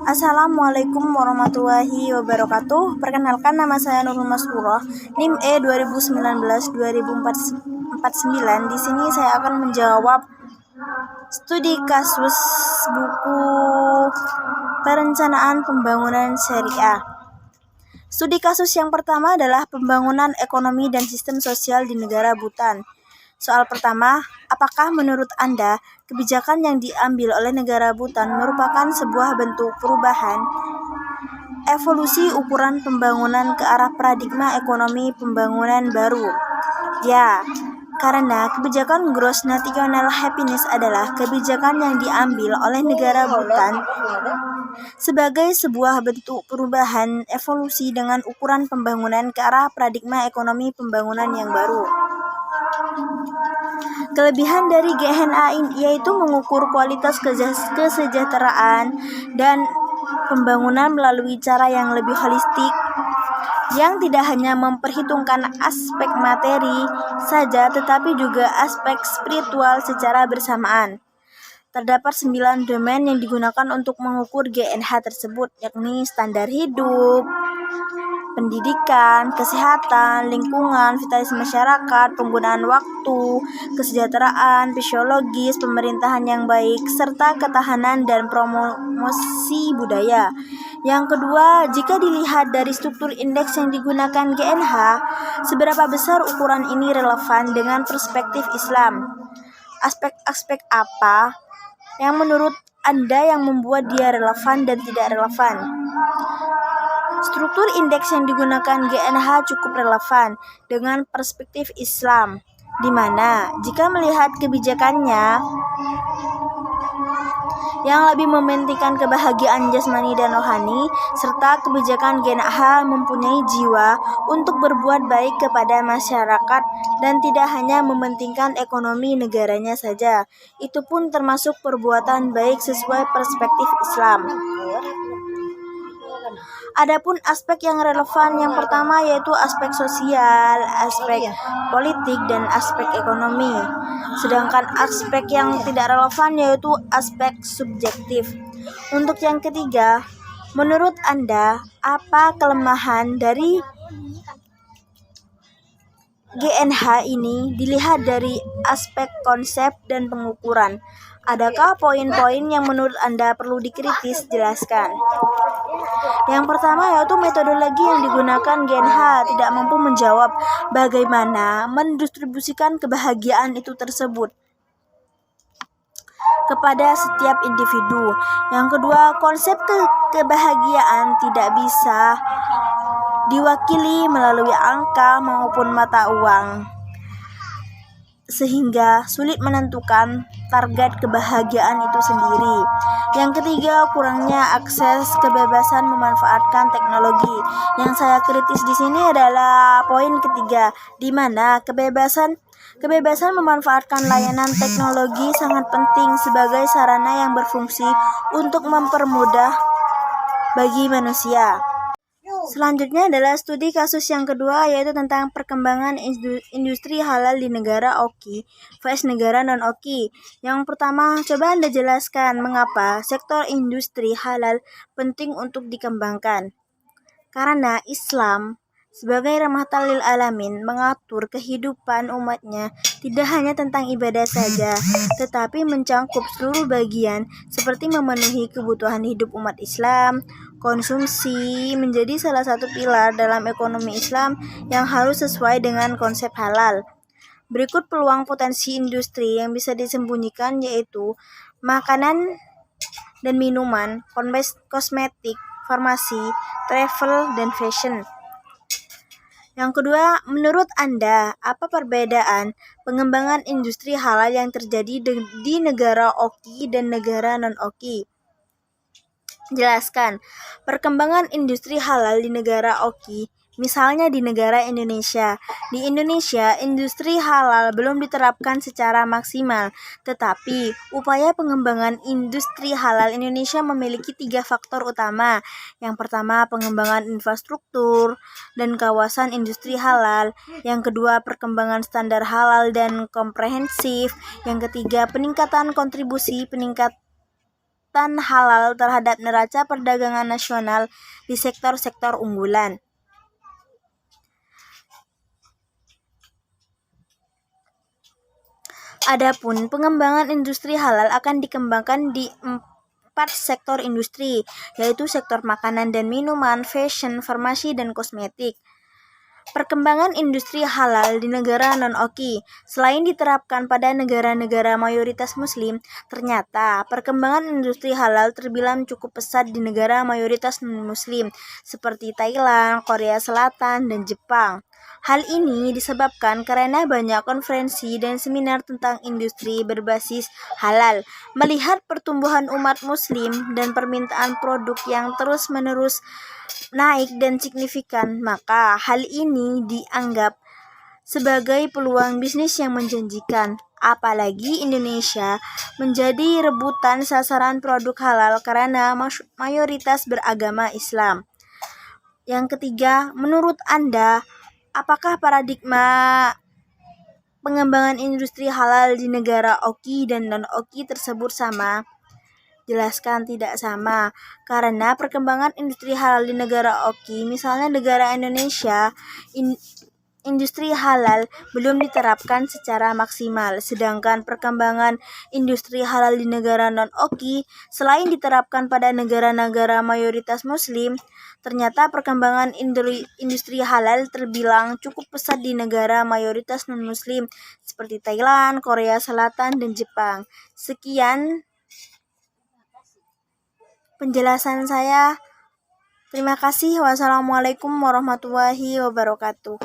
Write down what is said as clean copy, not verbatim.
Assalamualaikum warahmatullahi wabarakatuh. Perkenalkan, nama saya Nurul Masrurah, NIM E 2019-2049. Di sini saya akan menjawab studi kasus buku Perencanaan Pembangunan Syariah. Studi kasus yang pertama adalah pembangunan ekonomi dan sistem sosial di negara Bhutan. Soal pertama, apakah menurut Anda kebijakan yang diambil oleh negara Bhutan merupakan sebuah bentuk perubahan evolusi ukuran pembangunan ke arah paradigma ekonomi pembangunan baru? Ya, karena kebijakan Gross National Happiness adalah kebijakan yang diambil oleh negara Bhutan sebagai sebuah bentuk perubahan evolusi dengan ukuran pembangunan ke arah paradigma ekonomi pembangunan yang baru. Kelebihan dari GNH yaitu mengukur kualitas kesejahteraan dan pembangunan melalui cara yang lebih holistik, yang tidak hanya memperhitungkan aspek materi saja tetapi juga aspek spiritual secara bersamaan. Terdapat 9 domain yang digunakan untuk mengukur GNH tersebut, yakni standar hidup, pendidikan, kesehatan, lingkungan, vitalitas masyarakat, penggunaan waktu, kesejahteraan, fisiologis, pemerintahan yang baik, serta ketahanan dan promosi budaya. Yang kedua, jika dilihat dari struktur indeks yang digunakan GNH, seberapa besar ukuran ini relevan dengan perspektif Islam? Aspek-aspek apa yang menurut Anda yang membuat dia relevan dan tidak relevan? Struktur indeks yang digunakan GNH cukup relevan dengan perspektif Islam, di mana jika melihat kebijakannya yang lebih mementingkan kebahagiaan jasmani dan rohani, serta kebijakan GNH mempunyai jiwa untuk berbuat baik kepada masyarakat dan tidak hanya mementingkan ekonomi negaranya saja. Itu pun termasuk perbuatan baik sesuai perspektif Islam. Adapun aspek yang relevan yang pertama yaitu aspek sosial, aspek politik, dan aspek ekonomi. Sedangkan aspek yang tidak relevan yaitu aspek subjektif. Untuk yang ketiga, menurut Anda, apa kelemahan dari GNH ini dilihat dari aspek konsep dan pengukuran? Adakah poin-poin yang menurut Anda perlu dikritis? Jelaskan. Yang pertama yaitu metodologi yang digunakan GNH tidak mampu menjawab bagaimana mendistribusikan kebahagiaan itu tersebut kepada setiap individu. Yang kedua, konsep kebahagiaan tidak bisa diwakili melalui angka maupun mata uang, sehingga sulit menentukan target kebahagiaan itu sendiri. Yang ketiga, kurangnya akses kebebasan memanfaatkan teknologi. Yang saya kritis di sini adalah poin ketiga, di mana kebebasan memanfaatkan layanan teknologi sangat penting sebagai sarana yang berfungsi untuk mempermudah bagi manusia. Selanjutnya adalah studi kasus yang kedua, yaitu tentang perkembangan industri halal di negara Oki vs negara non-Oki. Yang pertama, coba Anda jelaskan mengapa sektor industri halal penting untuk dikembangkan. Karena Islam sebagai rahmatan lil alamin mengatur kehidupan umatnya tidak hanya tentang ibadah saja, tetapi mencangkup seluruh bagian seperti memenuhi kebutuhan hidup umat Islam. Konsumsi menjadi salah satu pilar dalam ekonomi Islam yang harus sesuai dengan konsep halal. Berikut peluang potensi industri yang bisa disembunyikan yaitu makanan dan minuman, kosmetik, farmasi, travel, dan fashion. Yang kedua, menurut Anda, apa perbedaan pengembangan industri halal yang terjadi di negara Oki dan negara non-Oki? Jelaskan. Perkembangan industri halal di negara Oki, misalnya di negara Indonesia. Di Indonesia, industri halal belum diterapkan secara maksimal, tetapi upaya pengembangan industri halal Indonesia memiliki 3 faktor utama. Yang pertama, pengembangan infrastruktur dan kawasan industri halal. Yang kedua, perkembangan standar halal dan komprehensif. Yang ketiga, peningkatan kontribusi peningkatan halal terhadap neraca perdagangan nasional di sektor-sektor unggulan. Adapun pengembangan industri halal akan dikembangkan di 4 sektor industri, yaitu sektor makanan dan minuman, fashion, farmasi, dan kosmetik. Perkembangan industri halal di negara non-OKI. Selain diterapkan pada negara-negara mayoritas muslim, ternyata perkembangan industri halal terbilang cukup pesat di negara mayoritas non-muslim seperti Thailand, Korea Selatan, dan Jepang. Hal ini disebabkan karena banyak konferensi dan seminar tentang industri berbasis halal. Melihat pertumbuhan umat muslim dan permintaan produk yang terus-menerus naik dan signifikan, maka hal ini dianggap sebagai peluang bisnis yang menjanjikan. Apalagi Indonesia menjadi rebutan sasaran produk halal karena mayoritas beragama Islam. Yang ketiga, menurut Anda, apakah paradigma pengembangan industri halal di negara OKI dan non-OKI tersebut sama? Jelaskan tidak sama, karena perkembangan industri halal di negara OKI, misalnya negara Indonesia, industri halal belum diterapkan secara maksimal, sedangkan perkembangan industri halal di negara non-OKI, selain diterapkan pada negara-negara mayoritas muslim, ternyata perkembangan industri halal terbilang cukup pesat di negara mayoritas non-muslim seperti Thailand, Korea Selatan, dan Jepang. Sekian penjelasan saya. Terima kasih. Wassalamualaikum warahmatullahi wabarakatuh.